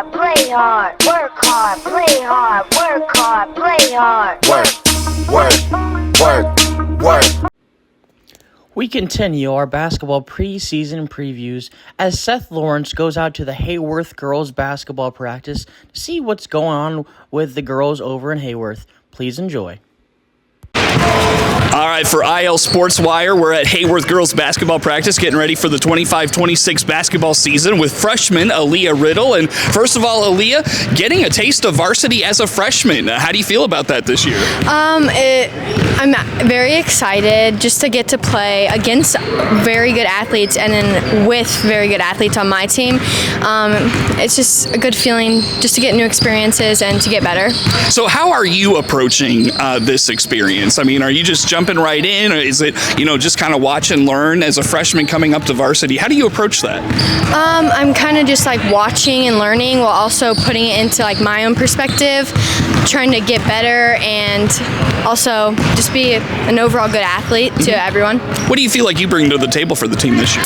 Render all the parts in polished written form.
hard, play hard, work hard, play hard, work hard, play hard. Work. We continue our basketball preseason previews as Seth Lawrence goes out to the Heyworth girls basketball practice to see what's going on with the girls over in Heyworth. Please enjoy. All right, for IL Sports Wire, we're at Heyworth girls basketball practice, getting ready for the 25-26 basketball season with freshman Aaliyah Riddle. And first of all, Aaliyah, getting a taste of varsity as a freshman. How do you feel about that this year? I'm very excited just to get to play against very good athletes and then with very good athletes on my team. It's just a good feeling just to get new experiences and to get better. So how are you approaching this experience? I mean, are you just jumping right in, or is it, just kind of watch and learn as a freshman coming up to varsity? How do you approach that? I'm kind of just like watching and learning while also putting it into like my own perspective, trying to get better and also just be an overall good athlete to everyone. What do you feel like you bring to the table for the team this year?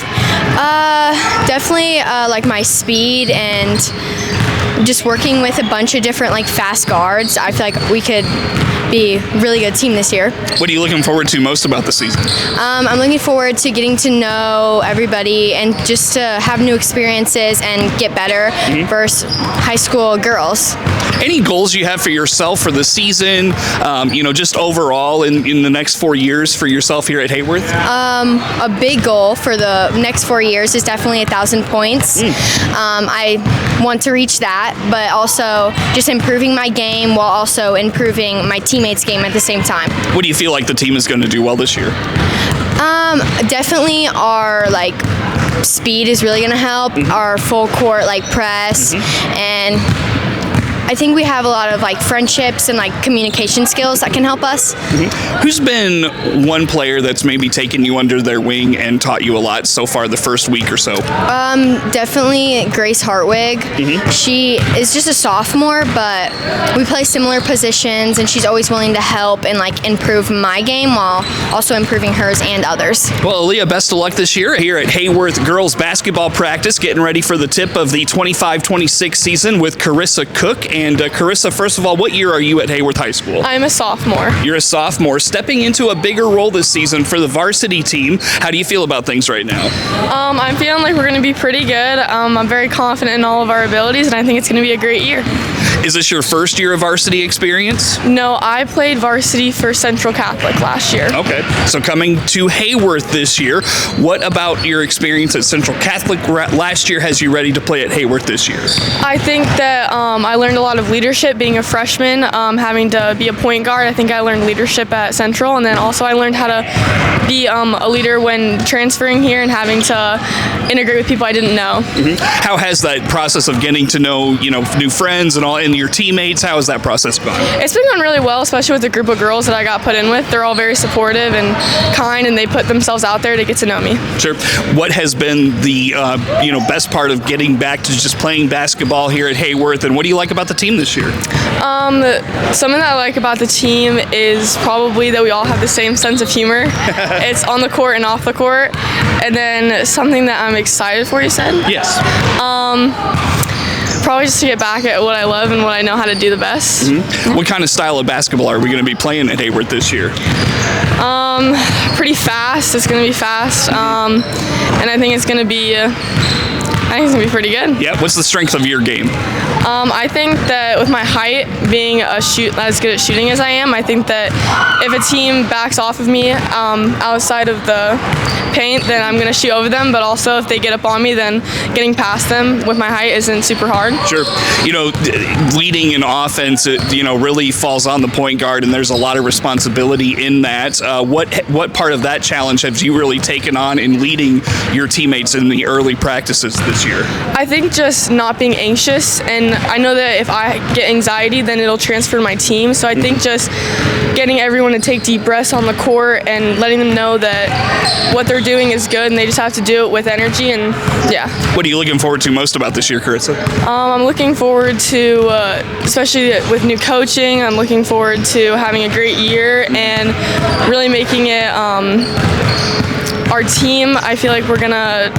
Definitely like my speed and just working with a bunch of different like fast guards. I feel like we could be a really good team this year. What are you looking forward to most about the season? I'm looking forward to getting to know everybody and just to have new experiences and get better versus high school girls. Any goals you have for yourself for the season, just overall in the next 4 years for yourself here at Heyworth? A big goal for the next 4 years is definitely 1,000 points. I want to reach that, but also just improving my game while also improving my teammates' game at the same time. What do you feel like the team is going to do well this year? Definitely our speed is really going to help. Our full court press and I think we have a lot of friendships and communication skills that can help us. Who's been one player that's maybe taken you under their wing and taught you a lot so far the first week or so? Definitely Grace Hartwig. She is just a sophomore, but we play similar positions and she's always willing to help and improve my game while also improving hers and others. Well, Aaliyah, best of luck this year here at Heyworth girls basketball practice, getting ready for the tip of the 25-26 season with Carissa Cook. And Carissa, first of all, what year are you at Heyworth High School? I'm a sophomore. You're a sophomore, stepping into a bigger role this season for the varsity team. How do you feel about things right now? I'm feeling like we're going to be pretty good. I'm very confident in all of our abilities, and I think it's going to be a great year. Is this your first year of varsity experience? No, I played varsity for Central Catholic last year. Okay, so coming to Heyworth this year, what about your experience at Central Catholic last year has you ready to play at Heyworth this year? I think that I learned a lot of leadership being a freshman, having to be a point guard. I think I learned leadership at Central, and then also I learned how to be a leader when transferring here and having to integrate with people I didn't know. How has that process of getting to know, new friends and all, and your teammates, how has that process gone? It's been going really well, especially with the group of girls that I got put in with. They're all very supportive and kind, and they put themselves out there to get to know me. Sure. What has been the best part of getting back to just playing basketball here at Heyworth, and what do you like about the team this year? Something that I like about the team is probably that we all have the same sense of humor. It's on the court and off the court. And then something that I'm excited for, you said? Yes. Probably just to get back at what I love and what I know how to do the best. What kind of style of basketball are we going to be playing at Heyworth this year? Pretty fast. It's going to be fast. And I think it's going to be pretty good. Yeah. What's the strength of your game? I think that with my height, being as good at shooting as I am, I think that if a team backs off of me outside of the paint, then I'm going to shoot over them. But also, if they get up on me, then getting past them with my height isn't super hard. Sure. Leading an offense, really falls on the point guard, and there's a lot of responsibility in that. What part of that challenge have you really taken on in leading your teammates in the early practices this year? I think just not being anxious, and I know that if I get anxiety, then it'll transfer to my team. So I think just getting everyone to take deep breaths on the court and letting them know that what they're doing is good and they just have to do it with energy, and yeah. What are you looking forward to most about this year, Carissa? I'm looking forward to, especially with new coaching, I'm looking forward to having a great year and really making it our team. I feel like we're going to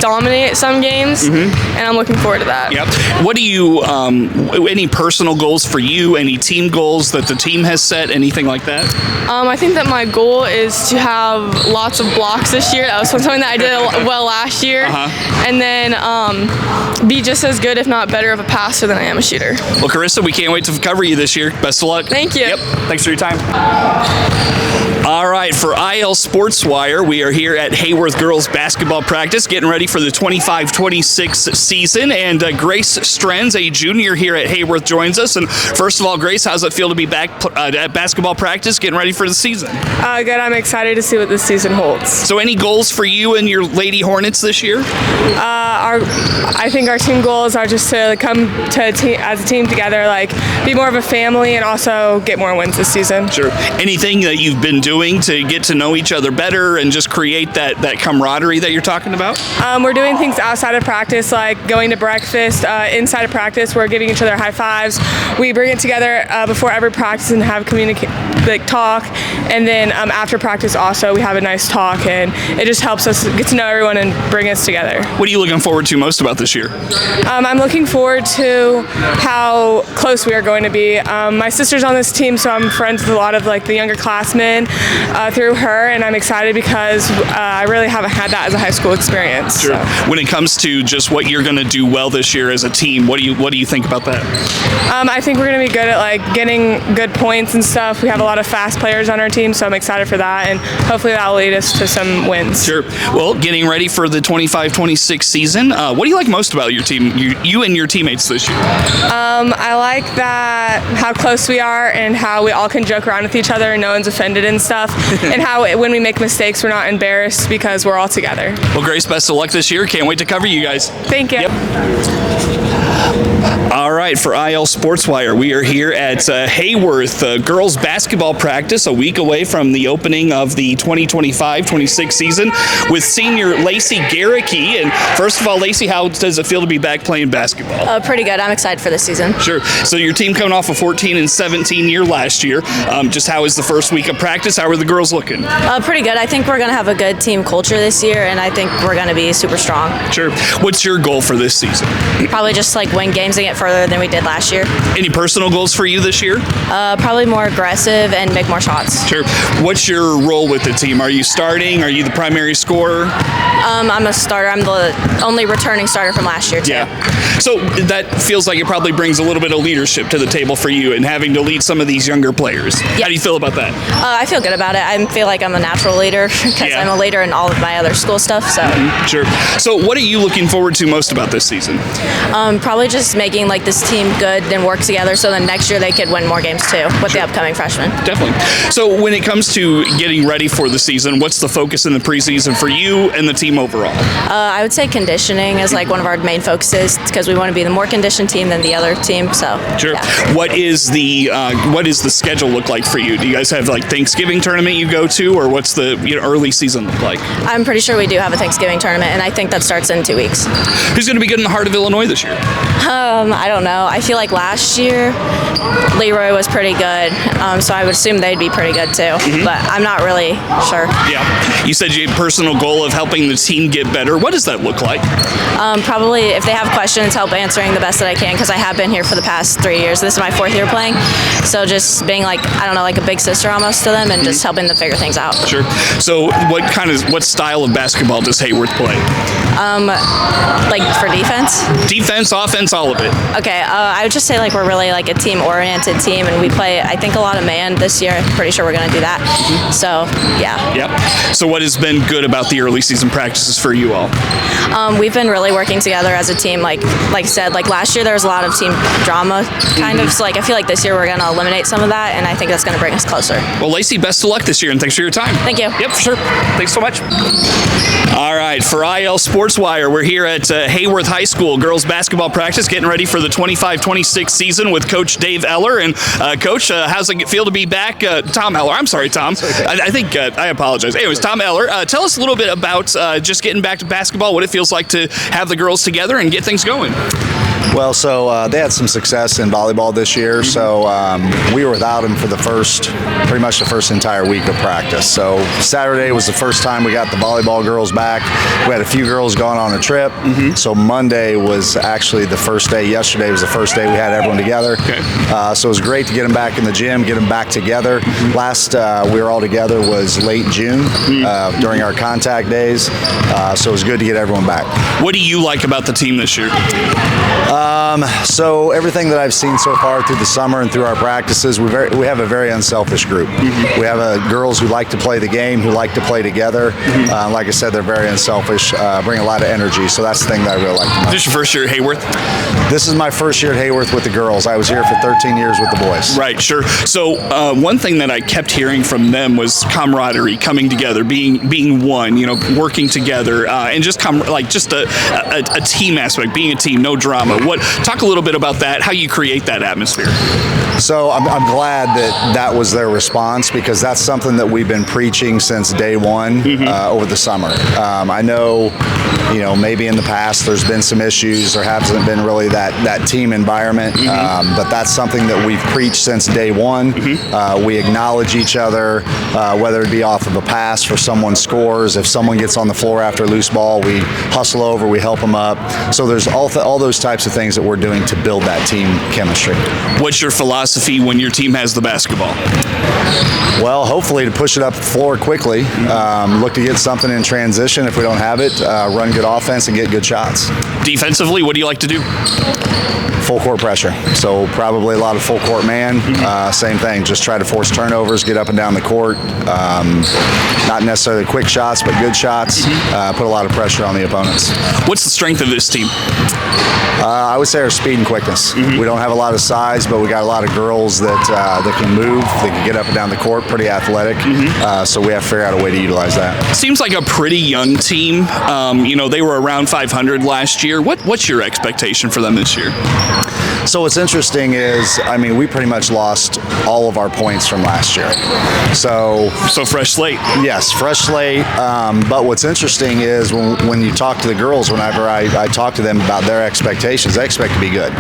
dominate some games, and I'm looking forward to that. Yep. What do you, any personal goals for you, any team goals that the team has set, anything like that? I think that my goal is to have lots of blocks this year. That was something that I did well last year. And then be just as good, if not better, of a passer than I am a shooter. Well, Carissa, we can't wait to cover you this year. Best of luck. Thank you. Yep. Thanks for your time. All right, for IL Sports Wire, we are here at Heyworth girls basketball practice, getting ready for the 25-26 season. And Grace Strenz, a junior here at Heyworth, joins us. And first of all, Grace, how's it feel to be back at basketball practice, getting ready for the season? Good. I'm excited to see what this season holds. So, any goals for you and your Lady Hornets this year? I think our team goals are just to come to as a team together, like be more of a family, and also get more wins this season. Sure. Anything that you've been doing to get to know each other better and just create that camaraderie that you're talking about? We're doing things outside of practice, like going to breakfast. Inside of practice, we're giving each other high fives. We bring it together before every practice and have talk. And then after practice, also we have a nice talk, and it just helps us get to know everyone and bring us together. What are you looking forward to most about this year? I'm looking forward to how close we are going to be. My sister's on this team, so I'm friends with a lot of the younger classmen through her, and I'm excited because I really haven't had that as a high school experience. Sure. So. When it comes to just what you're going to do well this year as a team, what do you think about that? I think we're going to be good at getting good points and stuff. We have a lot of fast players on our team, so I'm excited for that, and hopefully that will lead us to some wins. Sure. Well, getting ready for the 25-26 season, what do you like most about your team, you and your teammates this year? I like that how close we are and how we all can joke around with each other and no one's offended and stuff, and how when we make mistakes we're not embarrassed because we're all together. Well, Grace, best of luck this year. Can't wait to cover you guys. Thank you. All right, for IL Sports Wire, we are here at Heyworth girls basketball practice, a week away from the opening of the 2025-26 season with senior Lacey Garricky. And first of all, Lacey, how does it feel to be back playing basketball? Pretty good. I'm excited for this season. Sure. So your team coming off a 14-17 year last year. Just how is the first week of practice? How are the girls looking? Pretty good. I think we're going to have a good team culture this year, and I think we're going to be super strong. Sure. What's your goal for this season? Probably just win games and get further than we did last year. Any personal goals for you this year? Probably more aggressive and make more shots. Sure. What's your role with the team? Are you starting? Are you the primary scorer? I'm a starter. I'm the only returning starter from last year, too. Yeah. So that feels like it probably brings a little bit of leadership to the table for you and having to lead some of these younger players. Yep. How do you feel about that? I feel good about it. I feel like I'm a natural leader because I'm a leader in all of my other school stuff. So. Sure. So what are you looking forward to most about this season? Probably just making this team good and work together so then next year they could win more games too with the upcoming freshmen. Definitely. So when it comes to getting ready for the season, what's the focus in the preseason for you and the team overall? I would say conditioning is one of our main focuses because we want to be the more conditioned team than the other team. So sure. Yeah. What is the schedule look like for you? Do you guys have Thanksgiving tournament you go to, or what's the early season look like? I'm pretty sure we do have a Thanksgiving tournament, and I think that starts in 2 weeks. Who's going to be good in the heart of Illinois this year? I don't know. I feel like last year Leroy was pretty good, so I would assume they'd be pretty good too. But I'm not really sure. Yeah. You said you had a personal goal of helping the team get better. What does that look like? Probably if they have questions, help answering the best that I can because I have been here for the past 3 years. This is my 4th year playing, so just being a big sister almost to them and just helping them figure things out. Sure. So what style of basketball does Heyworth play? For defense? Defense, offense, all of it. Okay, I would just say we're really a team-oriented team, and we play, I think, a lot of man this year. I'm pretty sure we're going to do that. So, yeah. Yep. So what has been good about the early season practices for you all? We've been really working together as a team. Like I said, last year there was a lot of team drama, kind of. So I feel like this year we're going to eliminate some of that, and I think that's going to bring us closer. Well, Lacey, best of luck this year, and thanks for your time. Thank you. Yep, for sure. Thanks so much. All right, for IL Sports Wire, we're here at Heyworth High School girls basketball practice, getting ready for the 25-26 season with Coach Dave Eller. And Coach, how's it feel to be back? Tom Eller. I'm sorry, Tom. I think I apologize. Anyways, Tom Eller, tell us a little bit about just getting back to basketball, what it feels like to have the girls together and get things going. Well, so they had some success in volleyball this year, so we were without them for pretty much the first entire week of practice. So Saturday was the first time we got the volleyball girls back. We had a few girls going on a trip, so Monday was actually the first day. Yesterday was the first day we had everyone together. Okay. So it was great to get them back in the gym, get them back together. Last we were all together was late June during our contact days, so it was good to get everyone back. What do you like about the team this year? So everything that I've seen so far through the summer and through our practices, we have a very unselfish group. We have girls who like to play the game, who like to play together. Like I said, they're very unselfish, bring a lot of energy. So that's the thing that I really like the most. Is this your first year at Heyworth? This is my first year at Heyworth with the girls. I was here for 13 years with the boys. Right, sure. So one thing that I kept hearing from them was camaraderie, coming together, being one, working together, and just a team aspect, being a team, no drama. Talk a little bit about that, how you create that atmosphere. So I'm glad that was their response, because that's something that we've been preaching since day one over the summer. I know, maybe in the past there's been some issues. There hasn't been really that team environment, but that's something that we've preached since day one. We acknowledge each other, whether it be off of a pass for someone scores. If someone gets on the floor after a loose ball, we hustle over, we help them up. So there's all those types of things that we're doing to build that team chemistry. What's your philosophy when your team has the basketball? Well, hopefully to push it up the floor quickly. Look to get something in transition. If we don't have it, run good offense and get good shots. Defensively, what do you like to do? Full court pressure. So probably a lot of full court man. Same thing. Just try to force turnovers, get up and down the court. Not necessarily quick shots, but good shots. Put a lot of pressure on the opponents. What's the strength of this team? I would say our speed and quickness. We don't have a lot of size, but we got a lot of girls that can move, they can get up and down the court, pretty athletic. So we have to figure out a way to utilize that. Seems like a pretty young team. They were around 500 last year. What's your expectation for them this year? So what's interesting is, we pretty much lost all of our points from last year. So fresh slate. Yes, fresh slate. But what's interesting is when you talk to the girls, whenever I talk to them about their expectations, they expect to be good.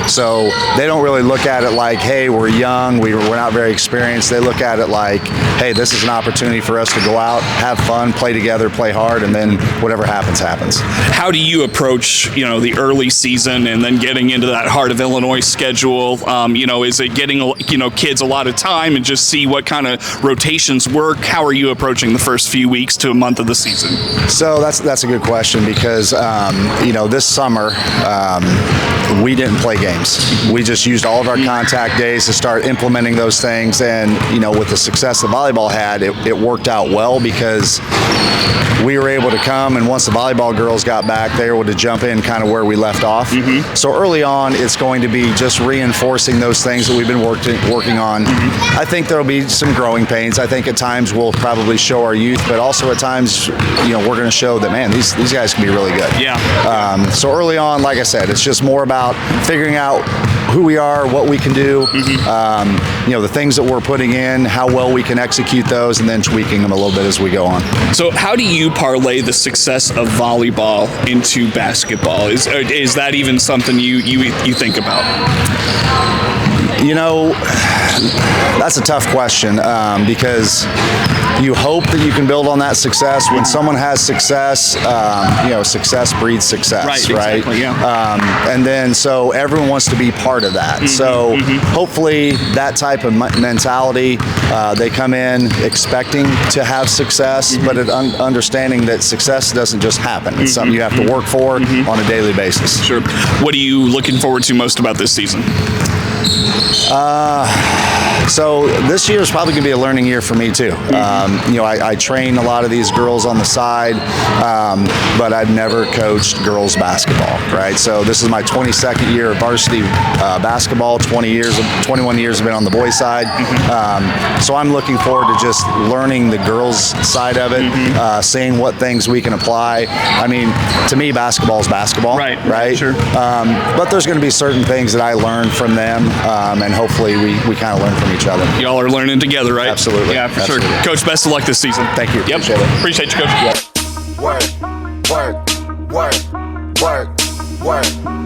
So they don't really look at it like, hey, we're young, we're not very experienced. They look at it like, hey, this is an opportunity for us to go out, have fun, play together, play hard, and then whatever happens, happens. How do you approach, the early season and then getting into that heart of Illinois schedule? Is it getting, kids a lot of time and just see what kind of rotations work? How are you approaching the first few weeks to a month of the season? So that's a good question, because, this summer, we didn't play games. We just used all of our contact days to start implementing those things. And, with the success that volleyball had, it worked out well, because we were able to come, and once the volleyball girls got back, they were able to jump in kind of where we left off. So early on, it's going to be just reinforcing those things that we've been working on. I think there'll be some growing pains. I think at times we'll probably show our youth, but also at times, we're going to show that, man, these guys can be really good. Yeah. So early on, like I said, it's just more about figuring out who we are, what we can do, the things that we're putting in, how well we can execute those, and then tweaking them a little bit as we go on. So how do you parlay the success of volleyball into basketball? Is that even something you think about? That's a tough question, because you hope that you can build on that success. When someone has success, success breeds success, right? Exactly, yeah. And then so everyone wants to be part of that. So hopefully that type of mentality, they come in expecting to have success, but understanding that success doesn't just happen. It's something you have to work for on a daily basis. Sure. What are you looking forward to most about this season? So this year is probably going to be a learning year for me too. I train a lot of these girls on the side, but I've never coached girls basketball, right? So this is my 22nd year of varsity basketball. 21 years have been on the boys side. So I'm looking forward to just learning the girls side of it, seeing what things we can apply. To me, basketball is basketball, right? Sure. But there's going to be certain things that I learn from them, and hopefully we kind of learn from each other. Y'all are learning together, right? Absolutely. Yeah, for Absolutely. sure. Coach, best of luck this season. Thank you. Yep. Appreciate you, Coach. Yep. Work, work, work, work, work.